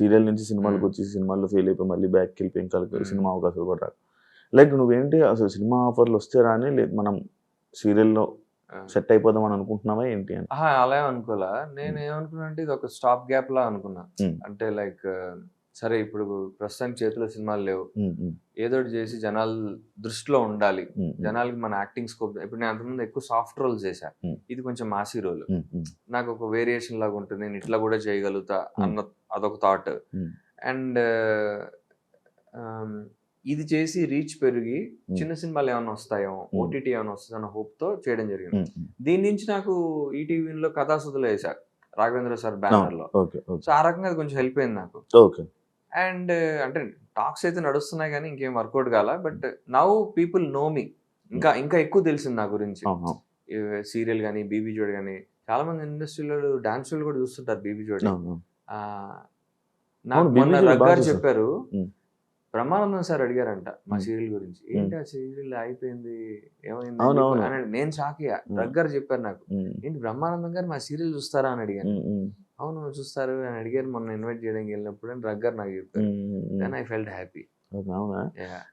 Serial నుంచి సినిమాలకు వచ్చి సినిమాల్లో ఫెయిల్ అయిపోయి మళ్ళీ బ్యాక్కి వెళ్ళిపోయి ఇంకా సినిమా అవకాశాలు కూడా రాదు. లైక్ నువ్వేంటి అసలు సినిమా ఆఫర్లు వస్తే రాని లేదు మనం సీరియల్లో సెట్ అయిపోదాం అని అనుకుంటున్నావా ఏంటి అని? అలా అనుకోలే. నేను ఏమనుకున్నా అంటే ఇది ఒక స్టాప్ గ్యాప్ లా అనుకున్నా. అంటే లైక్ సరే ఇప్పుడు ప్రస్తుతానికి చేతిలో సినిమాలు లేవు, ఏదో ఒకటి చేసి జనాల దృష్టిలో ఉండాలి, జనాలకి మన యాక్టింగ్ స్కోప్. ఇప్పుడు నేను అంతకుముందు ఎక్కువ సాఫ్ట్ రోల్స్ చేశా, ఇది కొంచెం మాసీ రోల్, నాకు ఒక వేరియేషన్ లాగా ఉంటుంది, నేను ఇట్లా కూడా చేయగలుగుతా అన్న అదొక థాట్. అండ్ ఇది చేసి రీచ్ పెరిగి చిన్న సినిమాలు ఏమైనా వస్తాయో, ఓటీటీ ఏమైనా వస్తుందన్న హోప్ తో చేయడం జరిగింది. దీని నుంచి నాకు ఈటీవీలో కథాసుధులు వేసా రాఘవేంద్ర సార్ బ్యానర్ లో. సో ఆ రకంగా అది కొంచెం హెల్ప్ అయింది నాకు. అండ్ అంటే టాక్స్ అయితే నడుస్తున్నాయి కానీ ఇంకేం వర్కౌట్ కాల. బట్ నౌ పీపుల్ నో మీ, ఇంకా ఇంకా ఎక్కువ తెలిసింది నా గురించి. సీరియల్ కానీ బీబీ జోడి కానీ చాలా మంది ఇండస్ట్రీలో డాన్స్ కూడా చూస్తుంటారు బీబీ జోడి. నాకు మొన్న రగ్గారు చెప్పారు, బ్రహ్మానందం సార్ అడిగారంట మా సీరియల్ గురించి, ఏంటి ఆ సీరియల్ అయిపోయింది ఏమైంది అని. నేను షాక్ అయ్యా. రగ్గారు చెప్పారు నాకు, ఏంటి బ్రహ్మానందం గారు మా సీరియల్ చూస్తారా అని అడిగాను. అవును చూస్తారు అని అడిగారు మొన్న ఇన్వైట్ చేయడానికి వెళ్ళినప్పుడు అని రగ్గారు నాకు చెప్పారు. Then I felt happy.